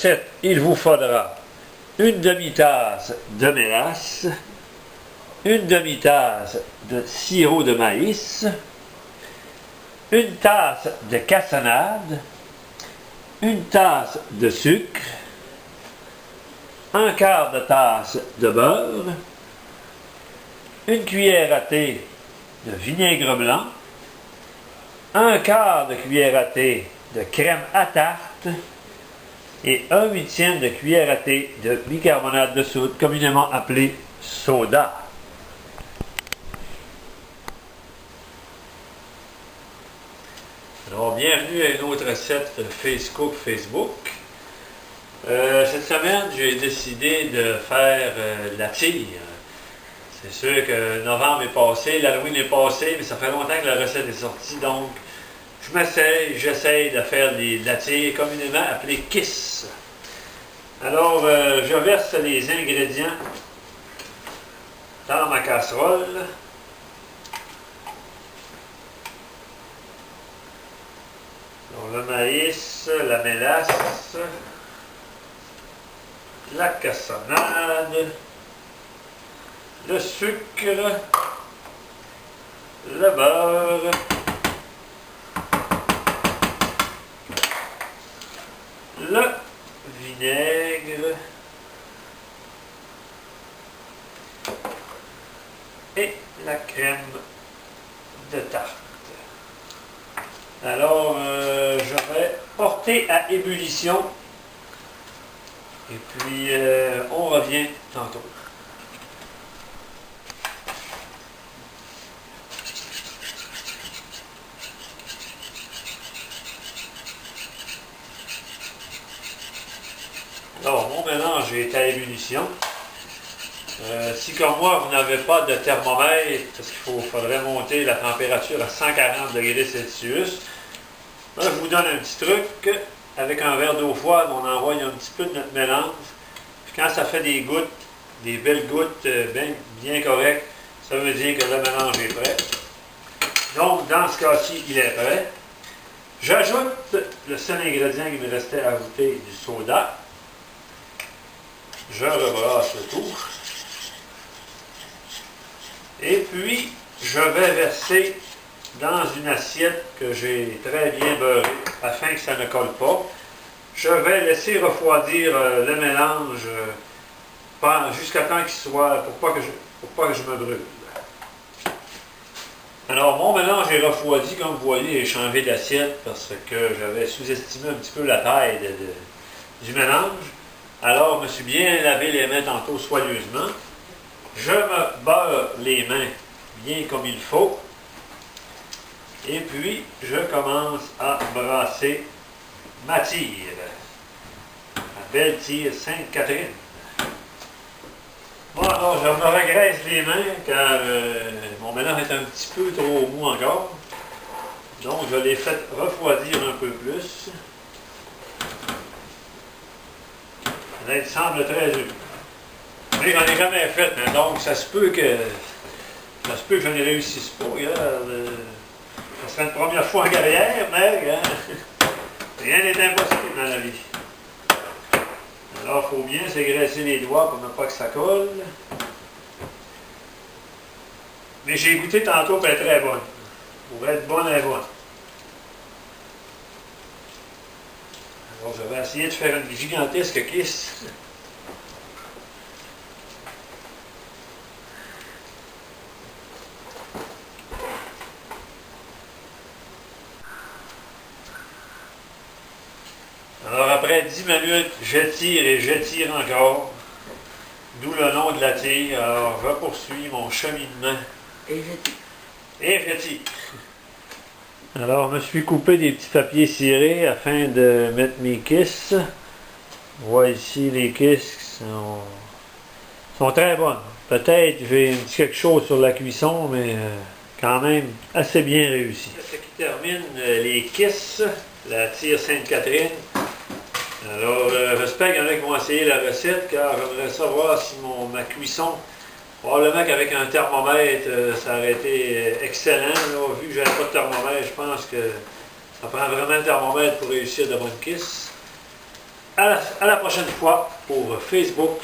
recette, il vous faudra une demi-tasse de mélasse, une demi-tasse de sirop de maïs, une tasse de cassonade, une tasse de sucre, un quart de tasse de beurre, une cuillère à thé de vinaigre blanc, un quart de cuillère à thé de crème à tarte et 1/8 de cuillère à thé de bicarbonate de soude, communément appelé soda. Alors, bienvenue à une autre recette Facebook. Cette semaine, j'ai décidé de faire la tire. C'est sûr que novembre est passé, l'Halloween est passé, mais ça fait longtemps que la recette est sortie, donc j'essaye de faire de la tire communément appelée Kiss. Alors, je verse les ingrédients dans ma casserole. Donc, le maïs, la mélasse, la cassonade, le sucre, le beurre, le vinaigre et la crème de tarte. Alors, je vais porter à ébullition et puis on revient tantôt. Alors, mon mélange est à ébullition. Si comme moi, vous n'avez pas de thermomètre, parce qu'il faudrait monter la température à 140 degrés Celsius, là, je vous donne un petit truc. Avec un verre d'eau froide, on envoie un petit peu de notre mélange. Puis quand ça fait des gouttes, des belles gouttes bien correctes, ça veut dire que le mélange est prêt. Donc, dans ce cas-ci, il est prêt. J'ajoute le seul ingrédient qui me restait à ajouter, du soda. Je rebrasse le tout. Et puis, je vais verser dans une assiette que j'ai très bien beurrée, afin que ça ne colle pas. Je vais laisser refroidir le mélange jusqu'à temps qu'il soit, pour pas que je me brûle. Alors, mon mélange est refroidi, comme vous voyez, j'ai changé d'assiette parce que j'avais sous-estimé un petit peu la taille du mélange. Alors, je me suis bien lavé les mains tantôt soigneusement. Je me beurre les mains bien comme il faut. Et puis, je commence à brasser ma tire. Ma belle tire Sainte-Catherine. Bon, alors, je me regraisse les mains car mon mélange est un petit peu trop mou encore. Donc, je l'ai fait refroidir un peu plus. Ça semble très dur. Mais j'en ai jamais fait, hein, donc ça se peut que je ne réussisse pas. Regarde, ça serait une première fois en carrière, mais hein, rien n'est impossible dans la vie. Alors, il faut bien s'égraisser les doigts pour ne pas que ça colle. Mais j'ai goûté tantôt, elle est très bonne. Pour être bonne, elle est bonne. Alors, je vais essayer de faire une gigantesque kiss. Alors, après 10 minutes, je tire et je tire encore. D'où le nom de la tire. Alors, je poursuis mon cheminement. Et je tire. Et je tire. Alors, je me suis coupé des petits papiers cirés afin de mettre mes kisses. On voit ici les kisses sont très bonnes. Peut-être j'ai un petit quelque chose sur la cuisson, mais quand même assez bien réussi. C'est ce qui termine les kisses, la tire Sainte-Catherine. Alors, j'espère qu'il y en a qui vont essayer la recette, car j'aimerais savoir si ma cuisson, probablement qu'avec un thermomètre, ça aurait été excellent. Là, vu que je n'avais pas de thermomètre, je pense que ça prend vraiment un thermomètre pour réussir de bonnes kisses. à la prochaine fois pour Facebook.